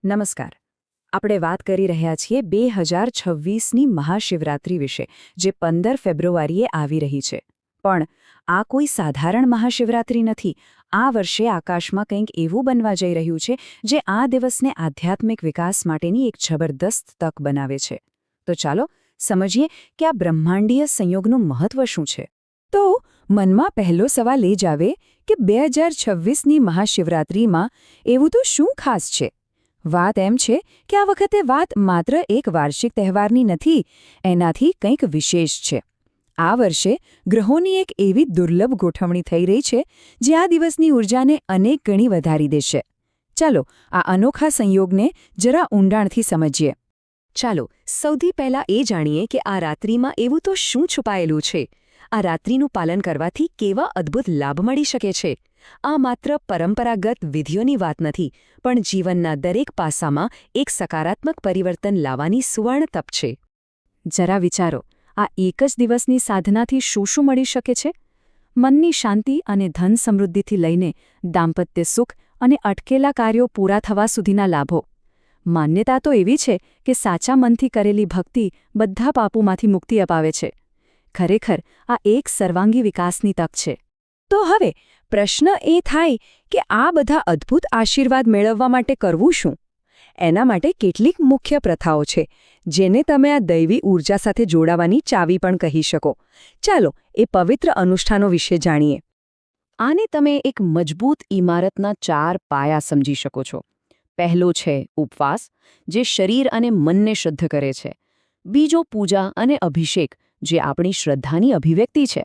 નમસ્કાર. આપણે વાત કરી રહ્યા છીએ 2026ની મહાશિવરાત્રિ વિશે, જે 15 ફેબ્રુઆરીએ આવી રહી છે. પણ આ કોઈ સાધારણ મહાશિવરાત્રિ નથી. આ વર્ષે આકાશમાં કંઈક એવું બનવા જઈ રહ્યું છે જે આ દિવસને આધ્યાત્મિક વિકાસ માટેની એક જબરદસ્ત તક બનાવે છે. તો ચાલો સમજીએ કે આ બ્રહ્માંડીય સંયોગનું મહત્વ શું છે. તો મનમાં પહેલો સવાલ એ જ આવે કે 2026ની મહાશિવરાત્રિમાં એવું તો શું ખાસ છે? વાત એમ છે કે આ વખતે વાત માત્ર એક વાર્ષિક તહેવારની નથી, એનાથી કંઈક વિશેષ છે. આ વર્ષે ગ્રહોની એક એવી દુર્લભ ગોઠવણી થઈ રહી છે જે આ દિવસની ઊર્જાને અનેક ગણી વધારી દેશે. ચાલો આ અનોખા સંયોગને જરા ઊંડાણથી સમજીએ. ચાલો સૌથી પહેલાં એ જાણીએ કે આ રાત્રિમાં એવું તો શું છુપાયેલું છે. આ રાત્રિનું પાલન કરવાથી કેવા અદ્ભુત લાભ મળી શકે છે. આ માત્ર પરંપરાગત વિધિઓની વાત નથી, પણ જીવનના દરેક પાસામાં એક સકારાત્મક પરિવર્તન લાવવાની સુવર્ણ તક છે. જરા વિચારો, આ એક જ દિવસની સાધનાથી શું શું મળી શકે છે? મનની શાંતિ અને ધન સમૃદ્ધિથી લઈને દાંપત્ય સુખ અને અટકેલા કાર્યો પૂરા થવા સુધીના લાભો. માન્યતા તો એવી છે કે સાચા મનથી કરેલી ભક્તિ બધા પાપોમાંથી મુક્તિ અપાવે છે. ખરેખર આ એક સર્વાંગી વિકાસની તક છે. તો હવે પ્રશ્ન એ થાય કે આ બધા અદ્ભુત આશીર્વાદ મેળવવા માટે કરવું શું? એના માટે કેટલીક મુખ્ય પ્રથાઓ છે જેને તમે આ દૈવી ઊર્જા સાથે જોડાવાની ચાવી પણ કહી શકો. ચાલો એ પવિત્ર અનુષ્ઠાનો વિશે જાણીએ. આને તમે એક મજબૂત ઇમારતના 4 પાયા સમજી શકો છો. પહેલો છે ઉપવાસ, જે શરીર અને મનને શુદ્ધ કરે છે. બીજો પૂજા અને અભિષેક, જે આપણી શ્રદ્ધાની અભિવ્યક્તિ છે.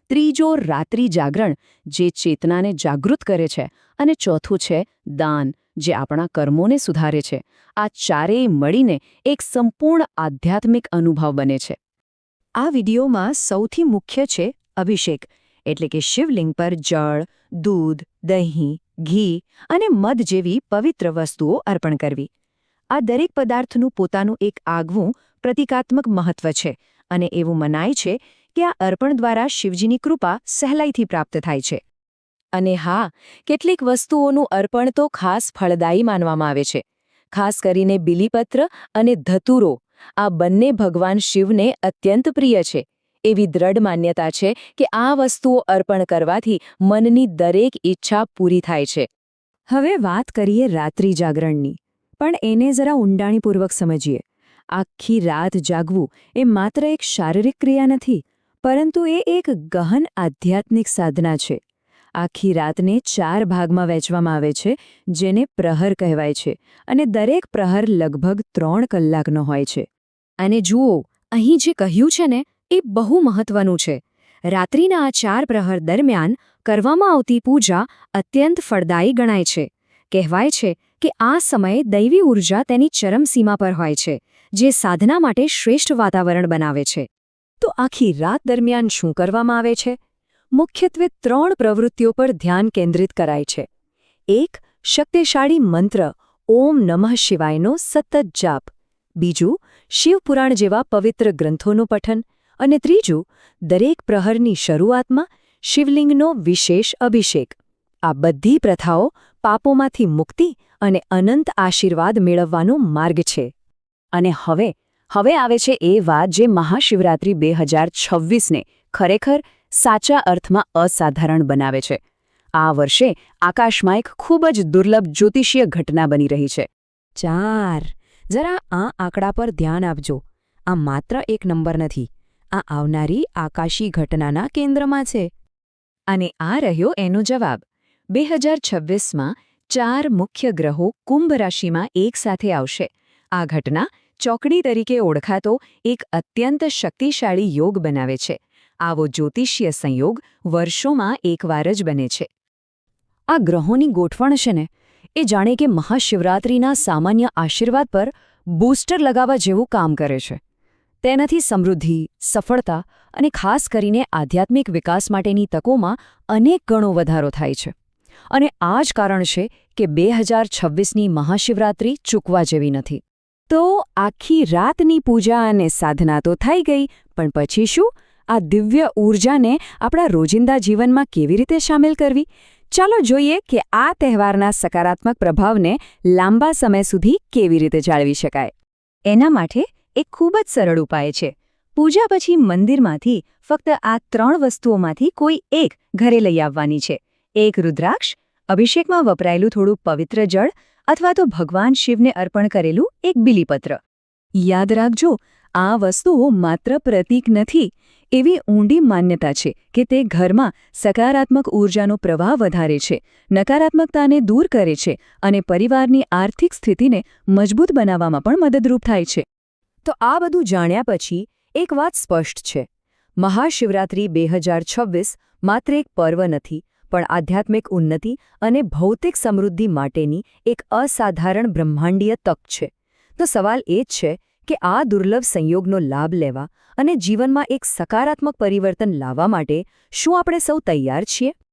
ત્રીજો રાત્રિ જાગરણ, જે ચેતનાને જાગૃત કરે છે. અને ચોથું છે દાન, જે આપણા કર્મોને સુધારે છે. આ ચારેય મળીને એક સંપૂર્ણ આધ્યાત્મિક અનુભવ બને છે. આ વિડીયોમાં સૌથી મુખ્ય છે અભિષેક, એટલે કે શિવલિંગ પર જળ, દૂધ, દહીં, ઘી અને મધ જેવી પવિત્ર વસ્તુઓ અર્પણ કરવી. આ દરેક પદાર્થનું પોતાનું એક આગવું પ્રતિકાત્મક મહત્વ છે, અને એવું મનાય છે કે આ અર્પણ દ્વારા શિવજીની કૃપા સહેલાઈથી પ્રાપ્ત થાય છે. અને હા, કેટલીક વસ્તુઓનું અર્પણ તો ખાસ ફળદાયી માનવામાં આવે છે. ખાસ કરીને બીલીપત્ર અને ધતુરો, આ બંને ભગવાન શિવને અત્યંત પ્રિય છે. એવી દ્રઢ માન્યતા છે કે આ વસ્તુઓ અર્પણ કરવાથી મનની દરેક ઈચ્છા પૂરી થાય છે. હવે વાત કરીએ રાત્રિ જાગરણની, પણ એને જરા ઊંડાણીપૂર્વક સમજીએ. આખી રાત જાગવું એ માત્ર એક શારીરિક ક્રિયા નથી, પરંતુ એ એક ગહન આધ્યાત્મિક સાધના છે. આખી રાતને 4 ભાગમાં વહેંચવામાં આવે છે, જેને પ્રહર કહેવાય છે, અને દરેક પ્રહર લગભગ 3 કલાકનો હોય છે. અને જુઓ, અહીં જે કહ્યું છે ને, એ બહુ મહત્વનું છે. રાત્રિના આ 4 પ્રહર દરમિયાન કરવામાં આવતી પૂજા અત્યંત ફળદાયી ગણાય છે. કહેવાય છે કે આ સમયે દૈવી ઊર્જા તેની ચરમસીમા પર હોય છે, જે સાધના માટે શ્રેષ્ઠ વાતાવરણ બનાવે છે. તો આખી રાત દરમિયાન શું કરવામાં આવે છે? મુખ્યત્વે 3 પ્રવૃત્તિઓ પર ધ્યાન કેન્દ્રિત કરાય છે. 1. શક્તિશાળી મંત્ર ઓમ નમઃ શિવાયનો સતત જાપ. બીજું, શિવપુરાણ જેવા પવિત્ર ગ્રંથોનું પઠન. અને ત્રીજું, દરેક પ્રહરની શરૂઆતમાં શિવલિંગનો વિશેષ અભિષેક. આ બધી પ્રથાઓ પાપોમાંથી મુક્તિ અને અનંત આશીર્વાદ મેળવવાનો માર્ગ છે. અને હવે આવે છે એ વાત જે મહાશિવરાત્રિ 2026ને ખરેખર સાચા અર્થમાં અસાધારણ બનાવે છે. આ વર્ષે આકાશમાં એક ખૂબ જ દુર્લભ જ્યોતિષીય ઘટના બની રહી છે. 4. જરા આ આંકડા પર ધ્યાન આપજો. આ માત્ર એક નંબર નથી. આ આવનારી આકાશી ઘટનાના કેન્દ્રમાં છે. અને આ રહ્યો એનો જવાબ. 2026માં 4 મુખ્ય ગ્રહો કુંભ રાશિમાં એકસાથે આવશે. આ ઘટના ચોકડી તરીકે ઓળખાતો એક અત્યંત શક્તિશાળી યોગ બનાવે છે. આવો જ્યોતિષીય સંયોગ વર્ષોમાં એકવાર જ બને છે. આ ગ્રહોની ગોઠવણ છે ને, એ જાણે કે મહાશિવરાત્રિના સામાન્ય આશીર્વાદ પર બૂસ્ટર લગાવવા જેવું કામ કરે છે. તેનાથી સમૃદ્ધિ, સફળતા અને ખાસ કરીને આધ્યાત્મિક વિકાસ માટેની તકોમાં અનેક ગણો વધારો થાય છે. અને આ જ કારણ છે કે 2026ની મહાશિવરાત્રિ ચૂકવા જેવી નથી. તો આખી રાતની પૂજા અને સાધના તો થઈ ગઈ, પણ પછી શું? આ દિવ્ય ઊર્જાને આપણા રોજિંદા જીવનમાં કેવી રીતે સામેલ કરવી? ચાલો જોઈએ કે આ તહેવારના સકારાત્મક પ્રભાવને લાંબા સમય સુધી કેવી રીતે જાળવી શકાય. એના માટે એક ખૂબ જ સરળ ઉપાય છે. પૂજા પછી મંદિરમાંથી ફક્ત આ 3 વસ્તુઓમાંથી કોઈ એક ઘરે લઈ આવવાની છે. એક રુદ્રાક્ષ, અભિષેકમાં વપરાયેલું થોડું પવિત્ર જળ અથવા તો ભગવાન શિવને અર્પણ કરેલું એક બીલીપત્ર. યાદ રાખજો, આ વસ્તુઓ માત્ર પ્રતીક નથી. એવી ઊંડી માન્યતા છે કે તે ઘરમાં સકારાત્મક ઊર્જાનો પ્રવાહ વધારે છે, નકારાત્મકતાને દૂર કરે છે અને પરિવારની આર્થિક સ્થિતિને મજબૂત બનાવવામાં પણ મદદરૂપ થાય છે. તો આ બધું જાણ્યા પછી એક વાત સ્પષ્ટ છે. મહાશિવરાત્રિ 2026 માત્ર એક પર્વ નથી, પણ આધ્યાત્મિક ઉન્નતિ અને ભૌતિક સમૃદ્ધિ માટેની એક અસાધારણ બ્રહ્માંડીય તક છે. તો સવાલ એ જ છે કે આ દુર્લભ સંયોગનો લાભ લેવા અને જીવનમાં એક સકારાત્મક પરિવર્તન લાવવા માટે શું આપણે સૌ તૈયાર છીએ?